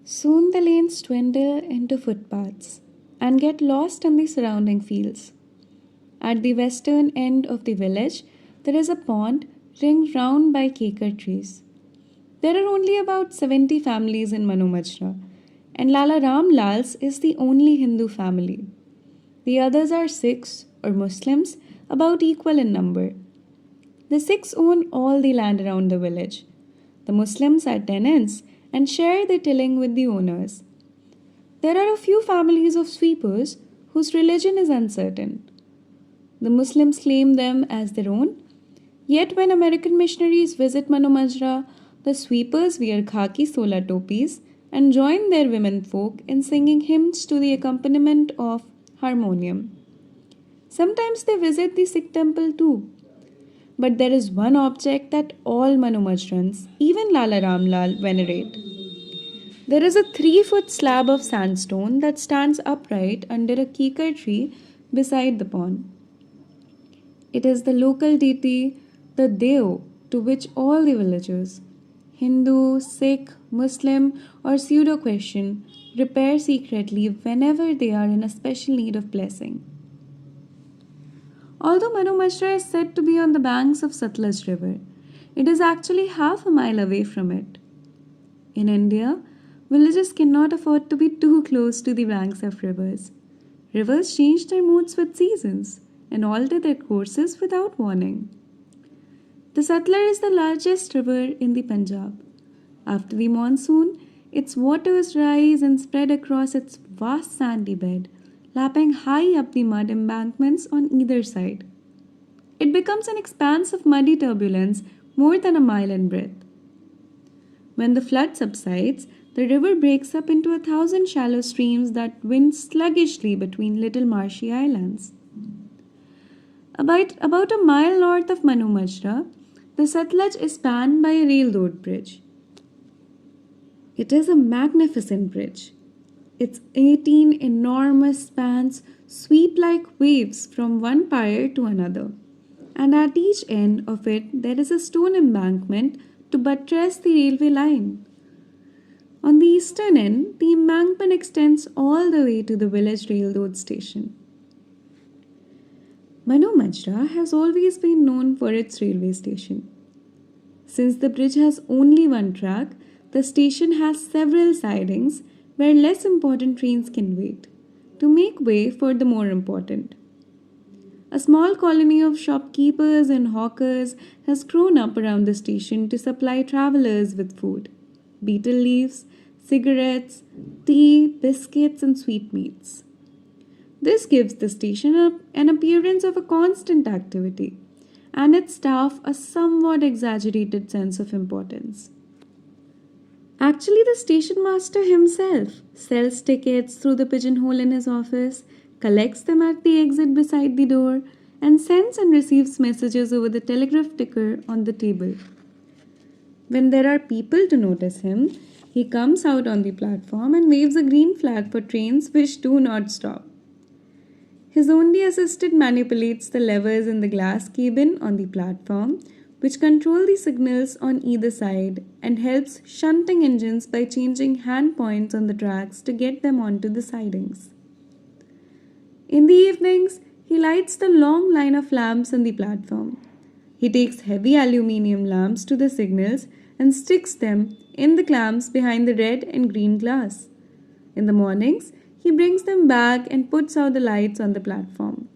Soon the lanes dwindle into footpaths and get lost in the surrounding fields. At the western end of the village, there is a pond ringed round by kekar trees. There are only about 70 families in Manu Majra, and Lala Ram Lal's is the only Hindu family. The others are Sikhs or Muslims, about equal in number. The Sikhs own all the land around the village. The Muslims are tenants and share the tilling with the owners. There are a few families of sweepers whose religion is uncertain. The Muslims claim them as their own, yet when American missionaries visit Manu Majra, the sweepers wear khaki sola topis and join their women folk in singing hymns to the accompaniment of harmonium. Sometimes they visit the Sikh temple too. But there is one object that all Manu Majrans, even Lala Ramlal, venerate. There is a 3-foot slab of sandstone that stands upright under a kikar tree beside the pond. It is the local deity, the Deo, to which all the villagers, Hindu, Sikh, Muslim, or pseudo Christian, repair secretly whenever they are in a special need of blessing. Although Manu Majra is said to be on the banks of Satluj River, it is actually half a mile away from it. In India, villages cannot afford to be too close to the banks of rivers. Rivers change their moods with seasons and alter their courses without warning. The Satluj is the largest river in the Punjab. After the monsoon, its waters rise and spread across its vast sandy bed, lapping high up the mud embankments on either side. It becomes an expanse of muddy turbulence more than a mile in breadth. When the flood subsides, the river breaks up into 1,000 shallow streams that wind sluggishly between little marshy islands. About a mile north of Manu Majra, the Satluj is spanned by a railroad bridge. It is a magnificent bridge. Its 18 enormous spans sweep like waves from one pier to another, and at each end of it there is a stone embankment to buttress the railway line. On the eastern end, the embankment extends all the way to the village railroad station. Manu Majra has always been known for its railway station. Since the bridge has only one track, the station has several sidings where less important trains can wait, to make way for the more important. A small colony of shopkeepers and hawkers has grown up around the station to supply travelers with food, betel leaves, cigarettes, tea, biscuits, and sweetmeats. This gives the station an appearance of a constant activity, and its staff a somewhat exaggerated sense of importance. Actually, the station master himself sells tickets through the pigeonhole in his office, collects them at the exit beside the door, and sends and receives messages over the telegraph ticker on the table. When there are people to notice him, he comes out on the platform and waves a green flag for trains which do not stop. His only assistant manipulates the levers in the glass cabin on the platform, which control the signals on either side and helps shunting engines by changing hand points on the tracks to get them onto the sidings. In the evenings, he lights the long line of lamps on the platform. He takes heavy aluminium lamps to the signals and sticks them in the clamps behind the red and green glass. In the mornings, he brings them back and puts out the lights on the platform.